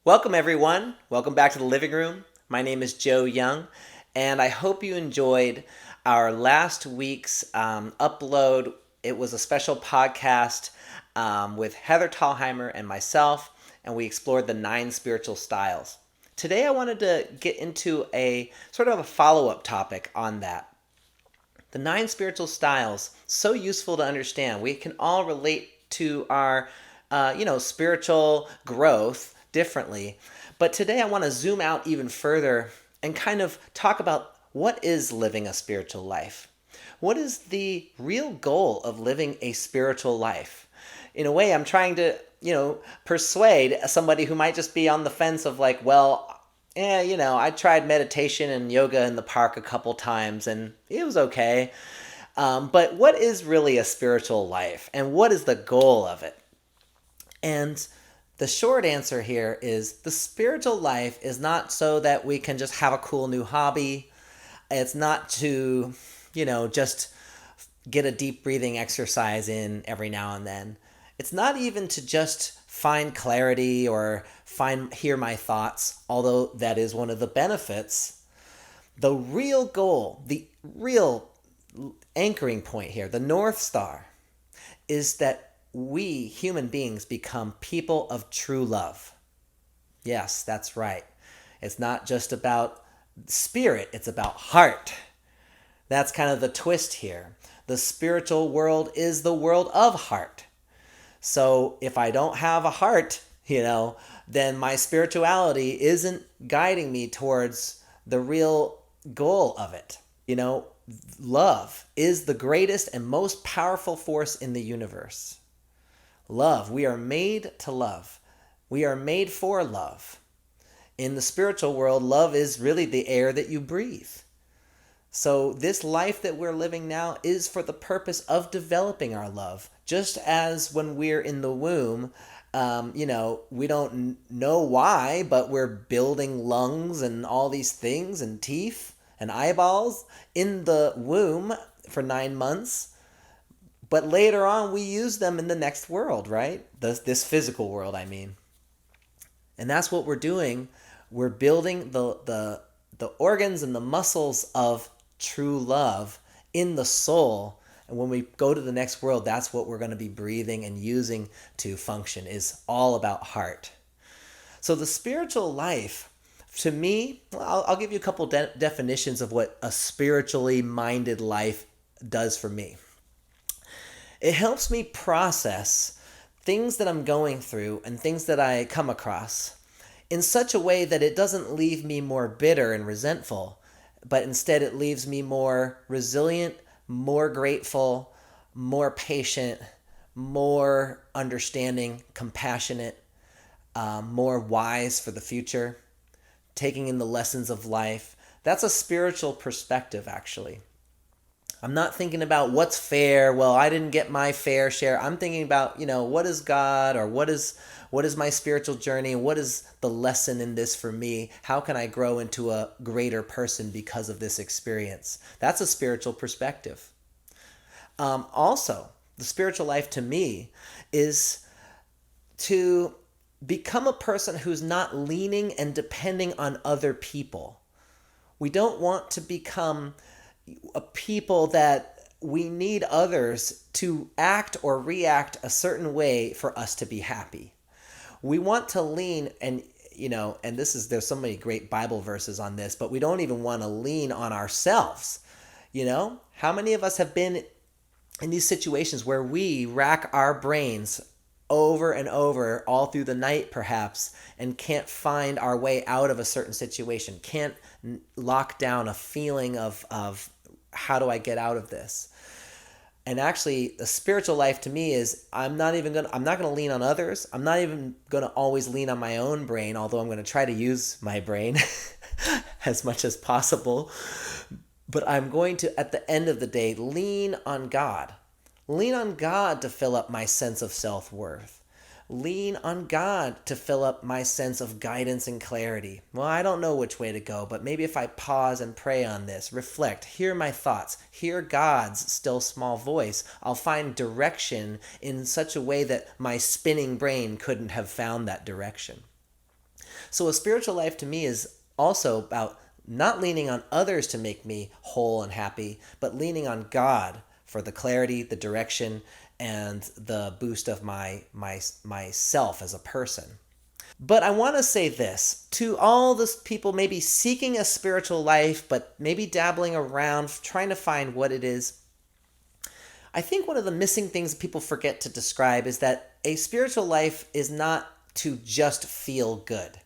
Welcome, everyone. Welcome back to the living room. My name is Joe Young, and I hope you enjoyed our last week's upload. It was a special podcast with Heather Tallheimer and myself, and we explored the 9 spiritual styles. Today, I wanted to get into a sort of a follow up topic on that. The 9 spiritual styles, so useful to understand. We can all relate to our, spiritual growth differently. But today I want to zoom out even further and kind of talk about what is living a spiritual life. What is the real goal of living a spiritual life? In a way, I'm trying to, persuade somebody who might just be on the fence of like, well, I tried meditation and yoga in the park a couple times and it was okay. But what is really a spiritual life and what is the goal of it? And the short answer here is the spiritual life is not so that we can just have a cool new hobby. It's not to, just get a deep breathing exercise in every now and then. It's not even to just find clarity or hear my thoughts, although that is one of the benefits. The real goal, the real anchoring point here, the North Star, is that we human beings become people of true love. Yes, that's right. It's not just about spirit, it's about heart. That's kind of the twist here. The spiritual world is the world of heart. So if I don't have a heart, then my spirituality isn't guiding me towards the real goal of it. Love is the greatest and most powerful force in the universe. Love. We are made to love. We are made for love. In the spiritual world, love is really the air that you breathe. So this life that we're living now is for the purpose of developing our love. Just as when we're in the womb, we don't know why, but we're building lungs and all these things and teeth and eyeballs in the womb for 9 months. But later on, we use them in the next world, right? This physical world, I mean. And that's what we're doing. We're building the organs and the muscles of true love in the soul. And when we go to the next world, that's what we're going to be breathing and using to function, is all about heart. So the spiritual life, to me, I'll give you a couple definitions of what a spiritually minded life does for me. It helps me process things that I'm going through and things that I come across in such a way that it doesn't leave me more bitter and resentful, but instead it leaves me more resilient, more grateful, more patient, more understanding, compassionate, more wise for the future, taking in the lessons of life. That's a spiritual perspective, actually. I'm not thinking about what's fair. Well, I didn't get my fair share. I'm thinking about, what is God, or what is my spiritual journey? What is the lesson in this for me? How can I grow into a greater person because of this experience? That's a spiritual perspective. Also, the spiritual life to me is to become a person who's not leaning and depending on other people. We don't want to become a people that we need others to act or react a certain way for us to be happy. We want to lean and there's so many great Bible verses on this, but we don't even want to lean on ourselves. How many of us have been in these situations where we rack our brains over and over all through the night perhaps and can't find our way out of a certain situation, can't lock down a feeling of how do I get out of this? And actually, the spiritual life to me is I'm not going to lean on others. I'm not even going to always lean on my own brain, although I'm going to try to use my brain as much as possible. But I'm going to, at the end of the day, lean on God. Lean on God to fill up my sense of self-worth. Lean on God to fill up my sense of guidance and clarity. Well, I don't know which way to go, but maybe if I pause and pray on this, reflect, hear my thoughts, hear God's still small voice, I'll find direction in such a way that my spinning brain couldn't have found that direction. So a spiritual life to me is also about not leaning on others to make me whole and happy, but leaning on God for the clarity, the direction, and the boost of myself as a person. But I want to say this to all those people maybe seeking a spiritual life, but maybe dabbling around, trying to find what it is. I think one of the missing things people forget to describe is that a spiritual life is not to just feel good.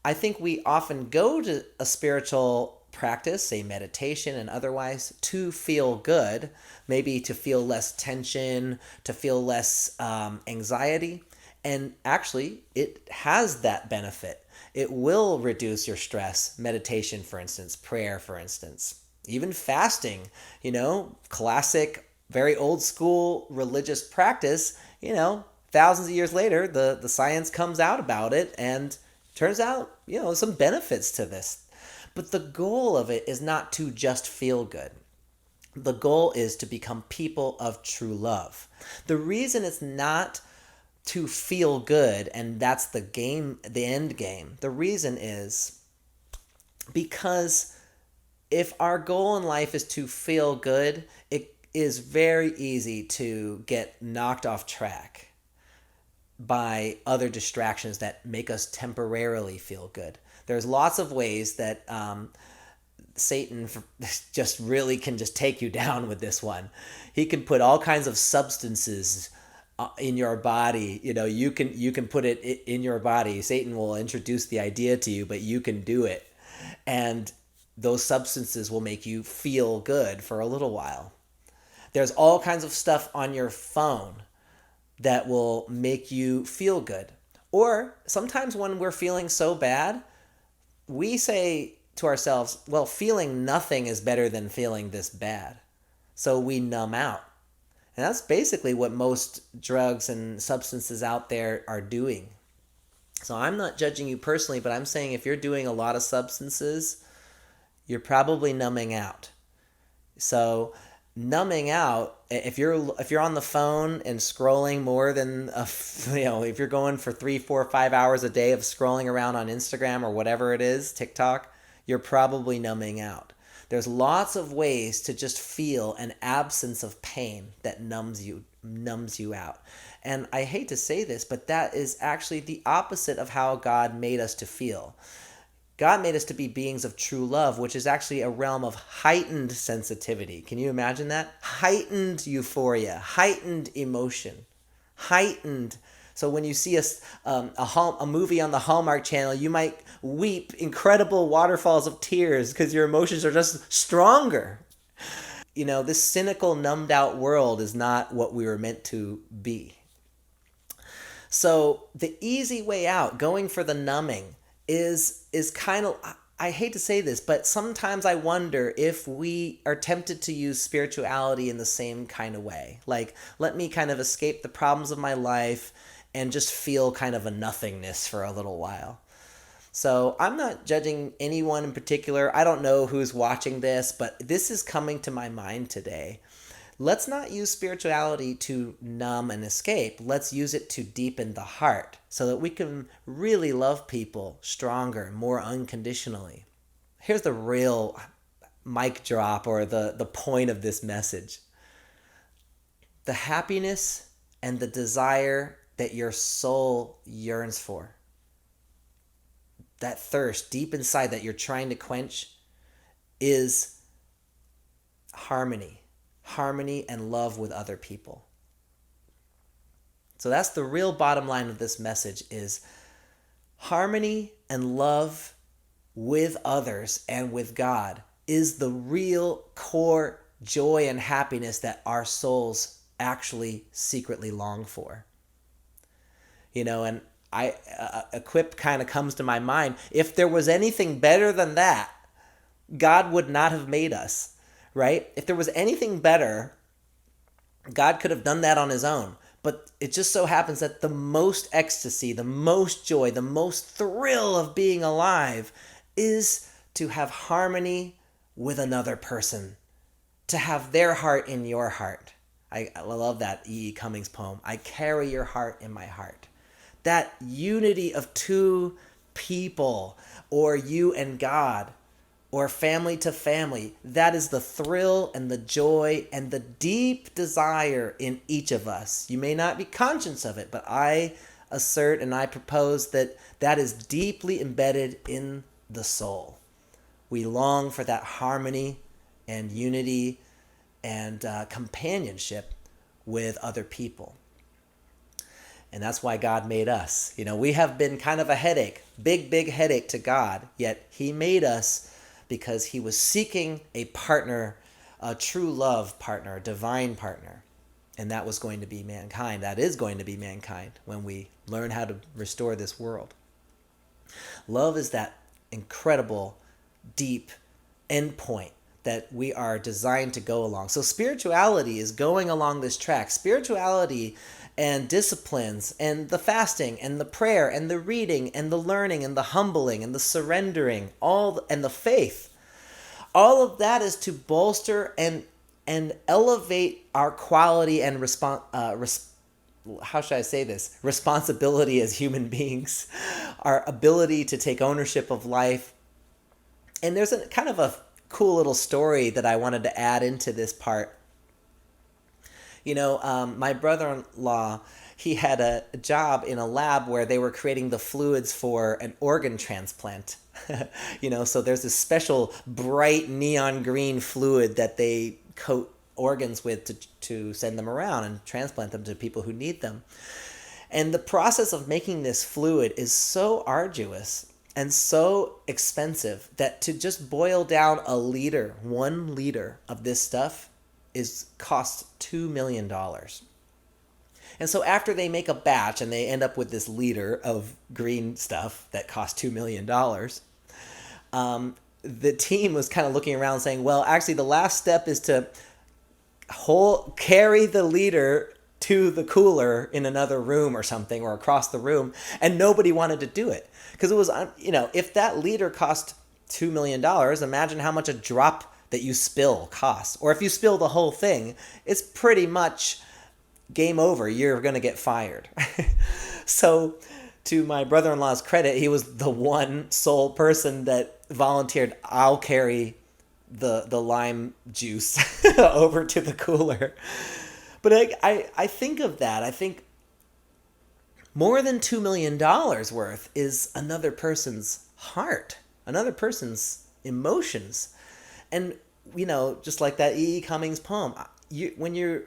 I think we often go to a spiritual practice, say meditation and otherwise, to feel good, maybe to feel less tension, to feel less anxiety. And actually, it has that benefit. It will reduce your stress. Meditation, for instance, prayer, for instance, even fasting, classic, very old school religious practice, thousands of years later, the science comes out about it and turns out, some benefits to this. But the goal of it is not to just feel good. The goal is to become people of true love. The reason it's not to feel good, and that's the end game. The reason is because if our goal in life is to feel good, it is very easy to get knocked off track by other distractions that make us temporarily feel good. There's lots of ways that Satan just really can just take you down with this one. He can put all kinds of substances in your body. You can put it in your body. Satan will introduce the idea to you, but you can do it. And those substances will make you feel good for a little while. There's all kinds of stuff on your phone that will make you feel good. Or sometimes when we're feeling so bad, we say to ourselves, well, feeling nothing is better than feeling this bad. So we numb out. And that's basically what most drugs and substances out there are doing. So I'm not judging you personally, but I'm saying if you're doing a lot of substances, you're probably numbing out. So numbing out, if you're on the phone and scrolling more than if you're going for 3, 4, 5 hours a day of scrolling around on Instagram or whatever it is, TikTok, you're probably numbing out. There's lots of ways to just feel an absence of pain that numbs you out. And I hate to say this, but that is actually the opposite of how God made us to feel. God made us to be beings of true love, which is actually a realm of heightened sensitivity. Can you imagine that? Heightened euphoria, heightened emotion, heightened. So when you see a movie on the Hallmark Channel, you might weep incredible waterfalls of tears because your emotions are just stronger. This cynical, numbed out world is not what we were meant to be. So the easy way out, going for the numbing, is kind of, I hate to say this, but sometimes I wonder if we are tempted to use spirituality in the same kind of way. Like, let me kind of escape the problems of my life and just feel kind of a nothingness for a little while. So I'm not judging anyone in particular. I don't know who's watching this, but this is coming to my mind today. Let's not use spirituality to numb and escape. Let's use it to deepen the heart so that we can really love people stronger, more unconditionally. Here's the real mic drop or the point of this message. The happiness and the desire that your soul yearns for, that thirst deep inside that you're trying to quench, is harmony and love with other people. So that's the real bottom line of this message, is harmony and love with others and with God is the real core joy and happiness that our souls actually secretly long for. And a quip kind of comes to my mind. If there was anything better than that, God would not have made us, right? If there was anything better, God could have done that on his own. But it just so happens that the most ecstasy, the most joy, the most thrill of being alive is to have harmony with another person, to have their heart in your heart. I love that E.E. Cummings poem. I carry your heart in my heart. That unity of two people, or you and God, or family to family. That is the thrill and the joy and the deep desire in each of us. You may not be conscious of it, but I assert and I propose that that is deeply embedded in the soul. We long for that harmony and unity and companionship with other people. And that's why God made us. We have been kind of a headache, big headache to God, yet he made us because he was seeking a partner, a true love partner, a divine partner. And that was going to be mankind. That is going to be mankind when we learn how to restore this world. Love is that incredible, deep endpoint that we are designed to go along. So spirituality is going along this track. Spirituality and disciplines and the fasting and the prayer and the reading and the learning and the humbling and the surrendering, and the faith, all of that is to bolster and elevate our quality and responsibility as human beings, our ability to take ownership of life. And there's a kind of a cool little story that I wanted to add into this part. My brother-in-law, he had a job in a lab where they were creating the fluids for an organ transplant. So there's this special bright neon green fluid that they coat organs with to send them around and transplant them to people who need them. And the process of making this fluid is so arduous and so expensive that to just boil down 1 liter of this stuff costs $2 million. And so after they make a batch and they end up with this liter of green stuff that costs $2 million, the team was kind of looking around saying, well, actually the last step is to carry the liter to the cooler in another room or something, or across the room. And nobody wanted to do it because it was, if that liter cost $2 million, imagine how much a drop that you spill costs. Or if you spill the whole thing, it's pretty much game over. You're going to get fired. So to my brother-in-law's credit, he was the one sole person that volunteered, I'll carry the lime juice over to the cooler. But I think of that. I think more than $2 million worth is another person's heart, another person's emotions. And, just like that E. Cummings poem, when you're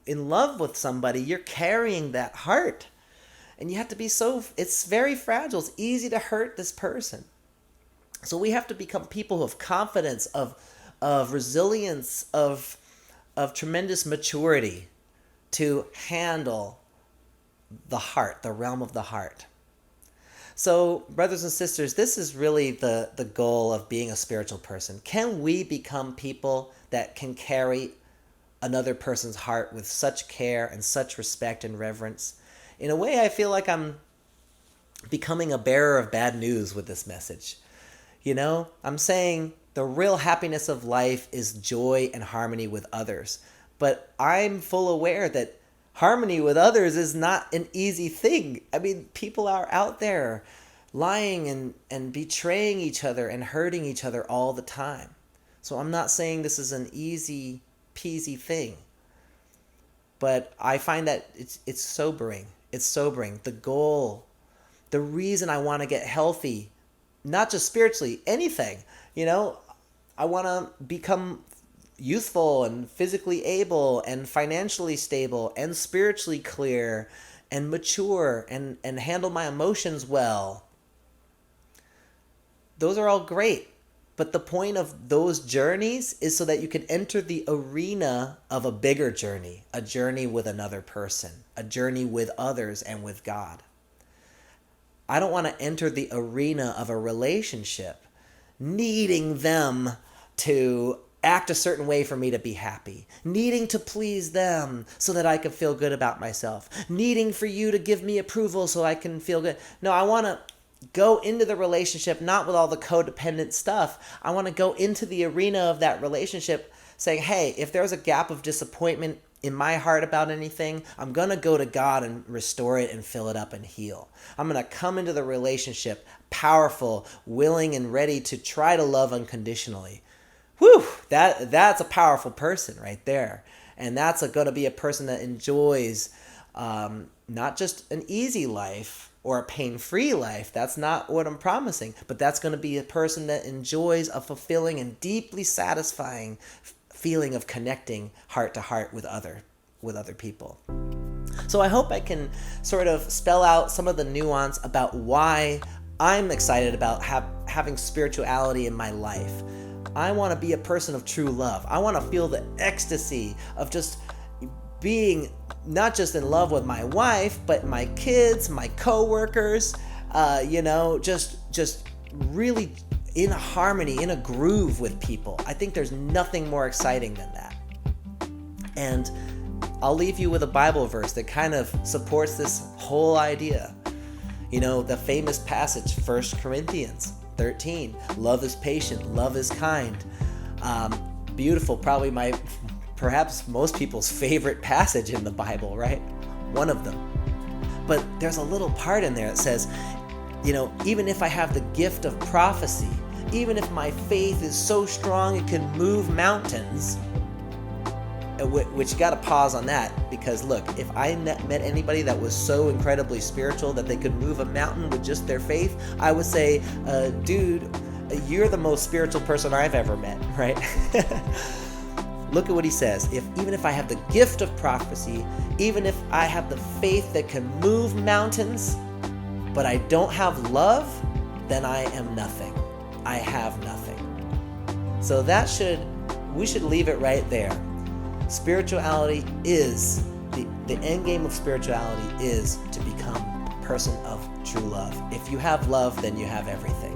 in love with somebody, you're carrying that heart. And you have to be it's very fragile. It's easy to hurt this person. So we have to become people of confidence, of resilience, of tremendous maturity to handle the heart, the realm of the heart. So, brothers and sisters, this is really the goal of being a spiritual person. Can we become people that can carry another person's heart with such care and such respect and reverence? In a way, I feel like I'm becoming a bearer of bad news with this message. I'm saying the real happiness of life is joy and harmony with others. But I'm full aware that harmony with others is not an easy thing. I mean, people are out there lying and betraying each other and hurting each other all the time. So I'm not saying this is an easy peasy thing. But I find that it's sobering. It's sobering. The goal, the reason I want to get healthy, not just spiritually, anything, I want to become youthful and physically able and financially stable and spiritually clear and mature and handle my emotions well. Those are all great. But the point of those journeys is so that you can enter the arena of a bigger journey, a journey with another person, a journey with others and with God. I don't want to enter the arena of a relationship needing them to act a certain way for me to be happy, needing to please them so that I can feel good about myself, needing for you to give me approval so I can feel good. No, I want to go into the relationship not with all the codependent stuff. I want to go into the arena of that relationship saying, hey, if there's a gap of disappointment in my heart about anything, I'm going to go to God and restore it and fill it up and heal. I'm going to come into the relationship powerful, willing, and ready to try to love unconditionally. Whew, that's a powerful person right there. And that's going to be a person that enjoys not just an easy life or a pain-free life. That's not what I'm promising. But that's going to be a person that enjoys a fulfilling and deeply satisfying feeling of connecting heart to heart with other people. So I hope I can sort of spell out some of the nuance about why I'm excited about having spirituality in my life. I want to be a person of true love. I want to feel the ecstasy of just being not just in love with my wife, but my kids, my coworkers, just really in harmony, in a groove with people. I think there's nothing more exciting than that. And I'll leave you with a Bible verse that kind of supports this whole idea. The famous passage, 1 Corinthians 13, love is patient, love is kind. Beautiful, probably perhaps most people's favorite passage in the Bible, right? One of them. But there's a little part in there that says, even if I have the gift of prophecy, even if my faith is so strong it can move mountains, which you got to pause on that, because look, if I met anybody that was so incredibly spiritual that they could move a mountain with just their faith, I would say, dude, you're the most spiritual person I've ever met, right? Look at what he says. Even if I have the gift of prophecy, even if I have the faith that can move mountains, but I don't have love, then I am nothing. I have nothing. So we should leave it right there. Spirituality is, the end game of spirituality is to become a person of true love. If you have love, then you have everything.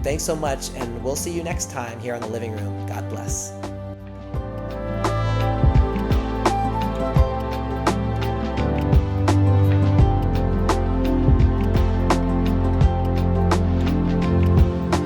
Thanks so much, and we'll see you next time here on The Living Room. God bless.